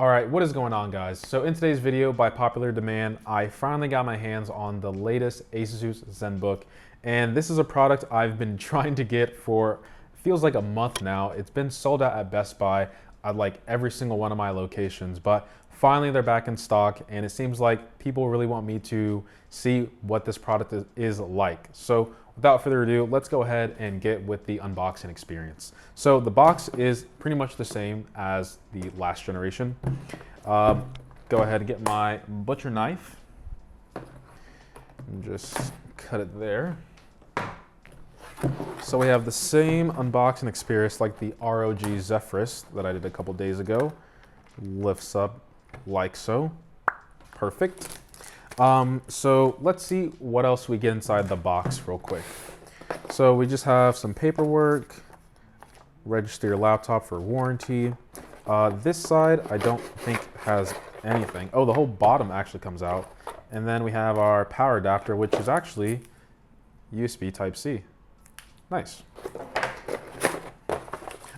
All right, what is going on, guys? So in today's video, by popular demand, I finally got my hands on the latest ASUS Zenbook, and this is a product I've been trying to get for feels like a month now. It's been sold out at Best Buy at like every single one of my locations, but finally they're back in stock, and it seems like people really want me to see what this product is like. So without further ado, let's go ahead and get with the unboxing experience. So the box is pretty much the same as the last generation. Go ahead and get my butcher knife and just cut it there. So we have the same unboxing experience like the ROG Zephyrus that I did a couple days ago. Lifts up like so. Perfect. So let's see what else we get inside the box real quick. So we just have some paperwork, register your laptop for warranty. This side I don't think has anything. Oh, the whole bottom actually comes out. And then we have our power adapter, which is actually USB Type-C. Nice.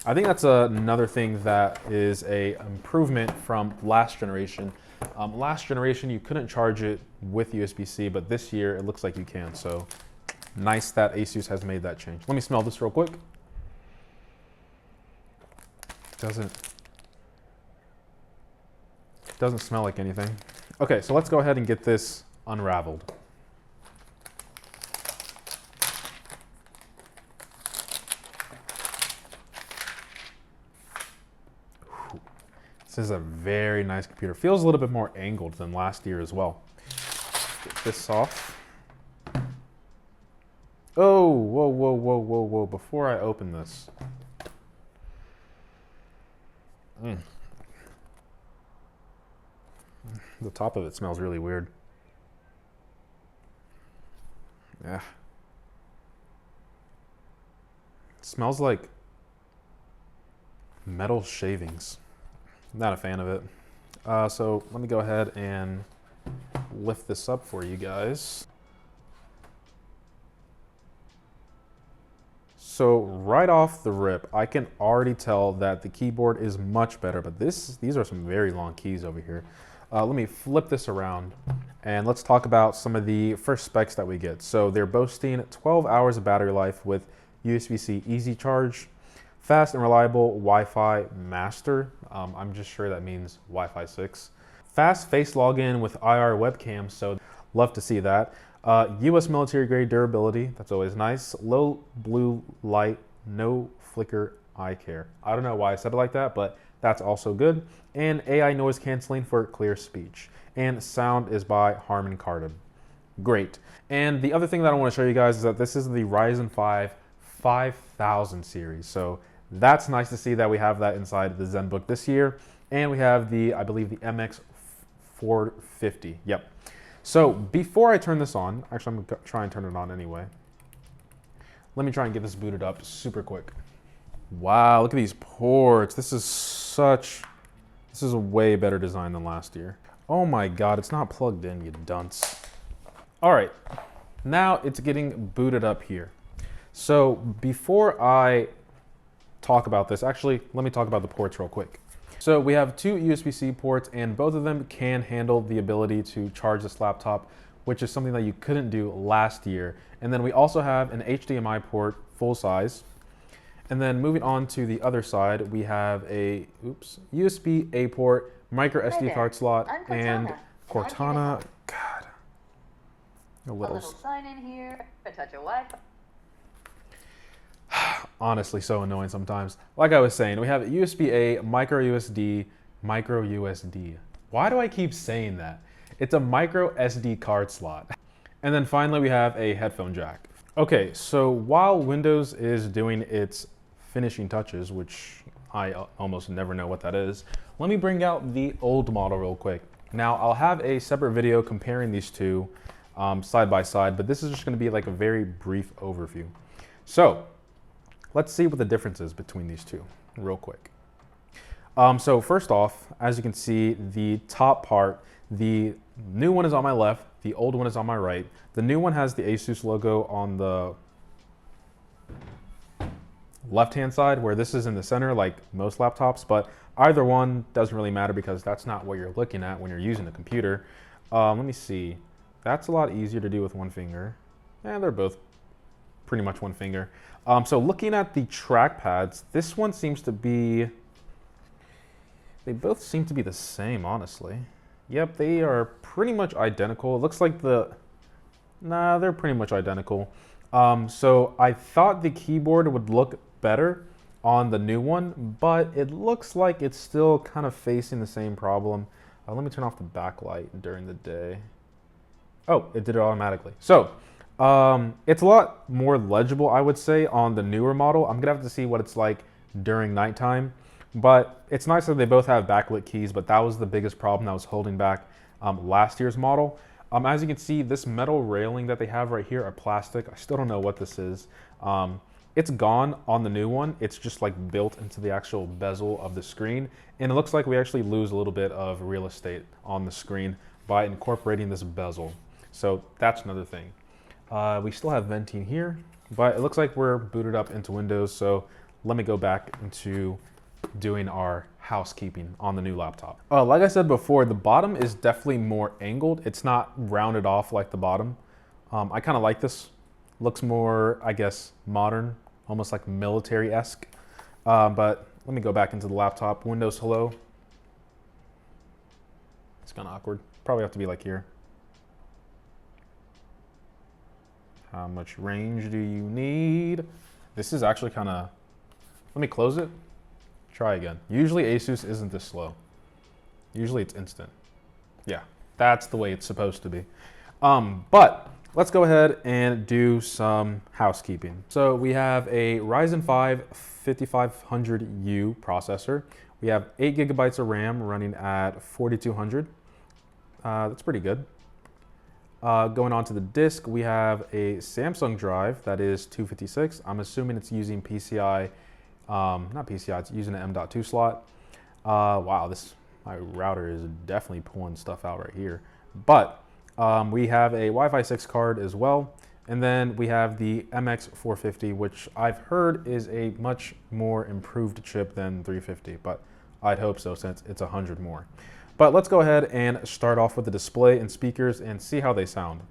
I think that's another thing that is an improvement from last generation. Last generation, you couldn't charge it with USB-C, but this year it looks like you can. So nice that ASUS has made that change. Let me smell this real quick. Doesn't smell like anything. Okay, so let's go ahead and get this unraveled. This is a very nice computer. Feels a little bit more angled than last year as well. Get this off. Oh, whoa, whoa, whoa, whoa, whoa. Before I open this. The top of it smells really weird. Yeah. It smells like metal shavings. Not a fan of it. So let me go ahead and lift this up for you guys. So right off the rip, I can already tell that the keyboard is much better, but these are some very long keys over here. Let me flip this around and let's talk about some of the first specs that we get. So they're boasting 12 hours of battery life with USB-C easy charge, fast and reliable Wi-Fi master. I'm just sure that means Wi-Fi 6. Fast face login with IR webcam, so love to see that. US military grade durability, that's always nice. Low blue light, no flicker eye care. I don't know why I said it like that, but that's also good. And AI noise canceling for clear speech. And sound is by Harman Kardon. Great. And the other thing that I want to show you guys is that this is the Ryzen 5 5000 series. So that's nice to see that we have that inside the Zenbook this year. And we have the, I believe, the MX 450. Yep. So before I turn this on, actually I'm gonna try and turn it on anyway. Let me try and get this booted up super quick. Wow, look at these ports. This is a way better design than last year. Oh my God, it's not plugged in, you dunce. All right, now it's getting booted up here. So before I talk about this, actually, let me talk about the ports real quick. So we have two USB-C ports, and both of them can handle the ability to charge this laptop, which is something that you couldn't do last year. And then we also have an HDMI port, full size. And then moving on to the other side, we have a USB-A port, micro SD card slot, and Cortana. God, a little sign in here, a touch of Wi-Fi. Honestly, so annoying sometimes. Like I was saying, we have USB-A, micro USB. Why do I keep saying that? It's a micro SD card slot. And then finally, we have a headphone jack. Okay, so while Windows is doing its finishing touches, which I almost never know what that is, let me bring out the old model real quick. Now, I'll have a separate video comparing these two side by side, but this is just gonna be like a very brief overview. So, let's see what the difference is between these two real quick. So first off, as you can see, the top part, the new one is on my left, the old one is on my right. The new one has the ASUS logo on the left-hand side, where this is in the center like most laptops, but Either one doesn't really matter because that's not what you're looking at when you're using the computer. Let me see. That's a lot easier to do with one finger. And they're both pretty much one finger. So looking at the trackpads, this one seems to be, they both seem to be the same, honestly. Yep, they are pretty much identical. It looks like they're pretty much identical. So I thought the keyboard would look better on the new one, but it looks like it's still kind of facing the same problem. Let me turn off the backlight during the day. Oh, it did it automatically. So it's a lot more legible, I would say, on the newer model. I'm gonna have to see what it's like during nighttime, but it's nice that they both have backlit keys, but that was the biggest problem that was holding back last year's model. As you can see, this metal railing that they have right here are plastic. I still don't know what this is. It's gone on the new one. It's just like built into the actual bezel of the screen. And it looks like we actually lose a little bit of real estate on the screen by incorporating this bezel. So that's another thing. We still have venting here, but it looks like we're booted up into Windows. So let me go back into doing our housekeeping on the new laptop. Like I said before, the bottom is definitely more angled. It's not rounded off like the bottom. I kind of like this. Looks more, I guess, modern, almost like military-esque. But let me go back into the laptop. Windows hello. It's kind of awkward. Probably have to be like here. How much range do you need? This is actually kind of, let me close it. Try again. Usually ASUS isn't this slow. Usually it's instant. Yeah, that's the way it's supposed to be. But let's go ahead and do some housekeeping. So we have a Ryzen 5 5500U processor. We have 8 gigabytes of RAM running at 4200. That's pretty good. Going on to the disk, we have a Samsung drive that is 256. I'm assuming it's using PCI, not PCI, it's using an M.2 slot. Wow, my router is definitely pulling stuff out right here. But we have a Wi-Fi 6 card as well. And then we have the MX450, which I've heard is a much more improved chip than 350, but I'd hope so since it's 100 more. But let's go ahead and start off with the display and speakers and see how they sound.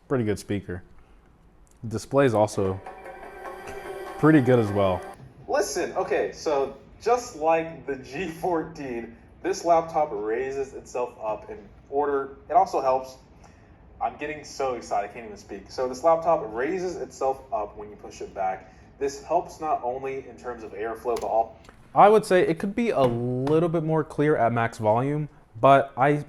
Pretty good speaker. The display is also pretty good as well. Listen, okay, so just like the G14, this laptop raises itself up in order. It also helps. I'm getting so excited, I can't even speak. So this laptop raises itself up when you push it back. This helps not only in terms of airflow, but all. I would say it could be a little bit more clear at max volume, but I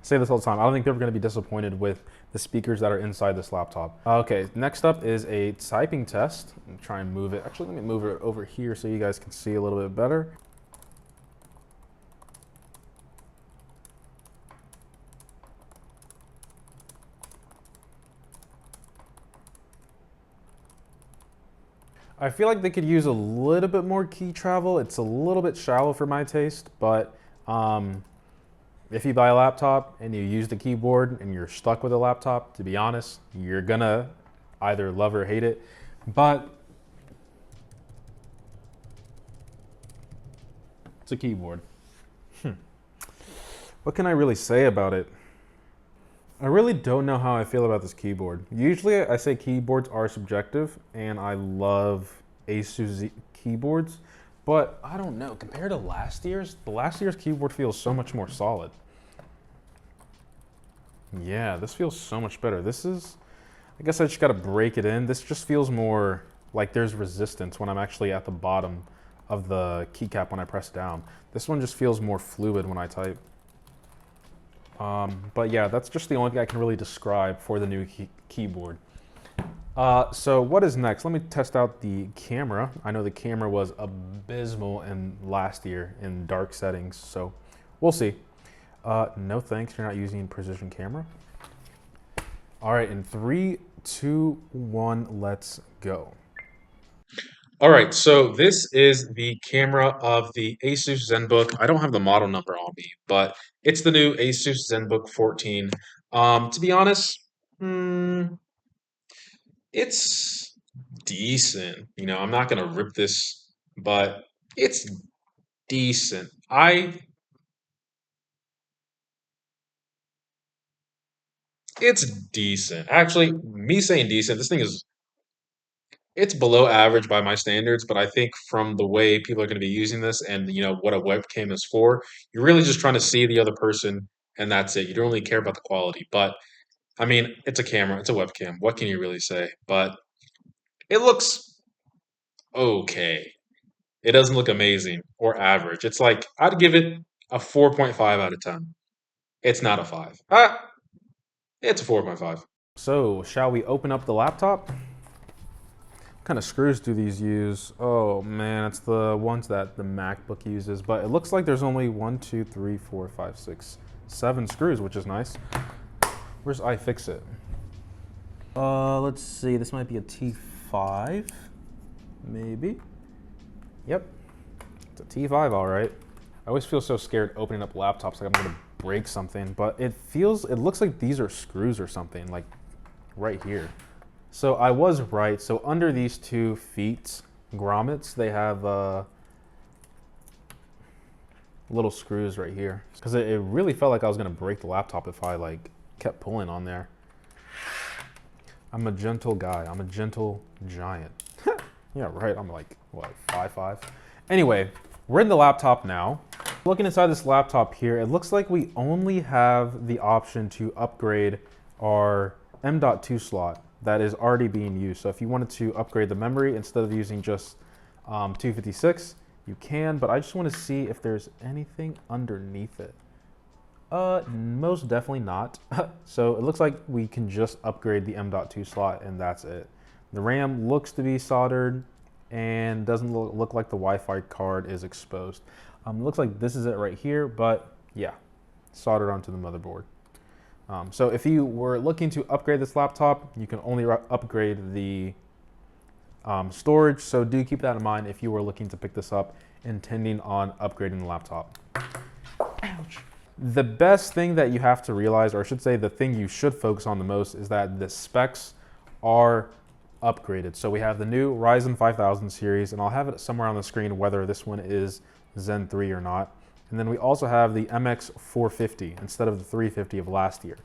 say this all the time. I don't think people are going to be disappointed with the speakers that are inside this laptop. Okay, next up is a typing test. I'm try and move it. Actually, let me move it over here so you guys can see a little bit better. I feel like they could use a little bit more key travel. It's a little bit shallow for my taste, but if you buy a laptop and you use the keyboard and you're stuck with a laptop, to be honest, you're gonna either love or hate it. But it's a keyboard. What can I really say about it? I really don't know how I feel about this keyboard. Usually I say keyboards are subjective and I love ASUS keyboards, but I don't know, compared to last year's, the last year's keyboard feels so much more solid. Yeah, this feels so much better. This is, I guess I just gotta break it in. This just feels more like there's resistance when I'm actually at the bottom of the keycap when I press down. This one just feels more fluid when I type. But yeah, that's just the only thing I can really describe for the new keyboard. So what is next? Let me test out the camera. I know the camera was abysmal in last year in dark settings, so we'll see. No thanks, you're not using precision camera. All right, in 3, 2, 1, let's go. All right, so this is the camera of the ASUS Zenbook. I don't have the model number on me, but it's the new ASUS Zenbook 14. To be honest, it's decent. You know, I'm not gonna rip this, but it's decent. It's decent. Actually, me saying decent, this thing is it's below average by my standards, but I think from the way people are going to be using this and you know what a webcam is for, you're really just trying to see the other person and that's it. You don't really care about the quality. But I mean, it's a camera, it's a webcam. What can you really say? But it looks okay. It doesn't look amazing or average. It's like I'd give it a 4.5 out of 10. It's not a 5. It's a 4.5. So, shall we open up the laptop? What kind of screws do these use? Oh man, it's the ones that the MacBook uses, but it looks like there's only 1, 2, 3, 4, 5, 6, 7 screws, which is nice. Where's iFixit? Let's see, this might be a T5, maybe. Yep, it's a T5, all right. I always feel so scared opening up laptops, like I'm gonna break something, but it looks like these are screws or something, like right here. So I was right. So under these 2 feet grommets, they have little screws right here. Because it really felt like I was gonna break the laptop if I like kept pulling on there. I'm a gentle guy. I'm a gentle giant. Yeah, right. I'm like, what, 5'5"? Anyway, we're in the laptop now. Looking inside this laptop here, it looks like we only have the option to upgrade our M.2 slot that is already being used. So if you wanted to upgrade the memory instead of using just 256, you can, but I just want to see if there's anything underneath it. Most definitely not. So it looks like we can just upgrade the M.2 slot and that's it. The RAM looks to be soldered and doesn't look like the Wi-Fi card is exposed. It looks like this is it right here, but yeah, soldered onto the motherboard. So if you were looking to upgrade this laptop, you can only upgrade the storage. So do keep that in mind if you were looking to pick this up, intending on upgrading the laptop. Ouch. The best thing that you have to realize, or I should say the thing you should focus on the most, is that the specs are upgraded. So we have the new Ryzen 5000 series, and I'll have it somewhere on the screen whether this one is Zen 3 or not. And then we also have the MX 450 instead of the 350 of last year.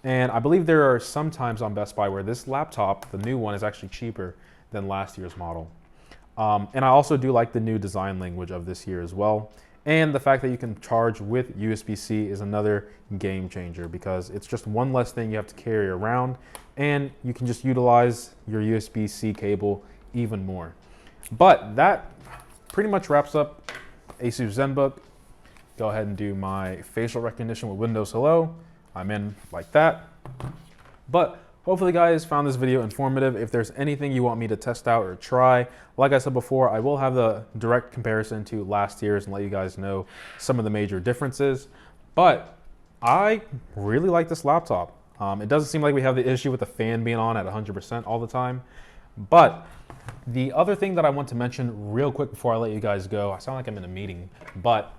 And I believe there are some times on Best Buy where this laptop, the new one, is actually cheaper than last year's model. And I also do like the new design language of this year as well. And the fact that you can charge with USB-C is another game changer because it's just one less thing you have to carry around and you can just utilize your USB-C cable even more. But that pretty much wraps up ASUS Zenbook. Go ahead and do my facial recognition with Windows Hello. I'm in like that. But hopefully you guys found this video informative. If there's anything you want me to test out or try, like I said before, I will have the direct comparison to last year's and let you guys know some of the major differences. But I really like this laptop. It doesn't seem like we have the issue with the fan being on at 100% all the time. But the other thing that I want to mention real quick before I let you guys go, I sound like I'm in a meeting, but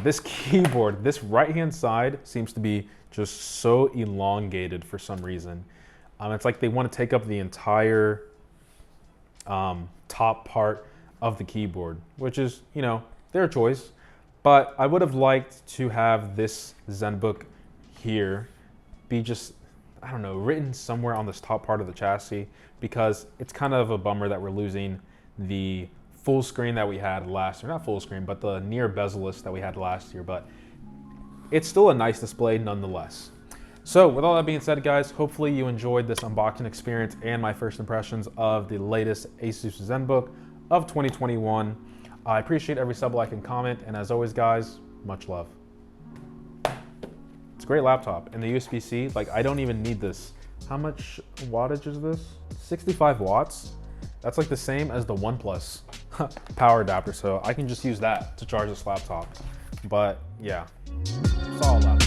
this keyboard, this right-hand side seems to be just so elongated for some reason. It's like they want to take up the entire top part of the keyboard, which is, you know, their choice. But I would have liked to have this Zenbook here be just, I don't know, written somewhere on this top part of the chassis, because it's kind of a bummer that we're losing the full screen that we had last year. Not full screen, but the near bezel-less that we had last year, but it's still a nice display nonetheless. So with all that being said, guys, hopefully you enjoyed this unboxing experience and my first impressions of the latest ASUS Zenbook of 2021. I appreciate every sub, like, and comment, and as always, guys, much love. It's a great laptop, and the USB-C, like, I don't even need this. How much wattage is this? 65 watts? That's like the same as the OnePlus power adapter, so I can just use that to charge this laptop. But yeah, solid laptop.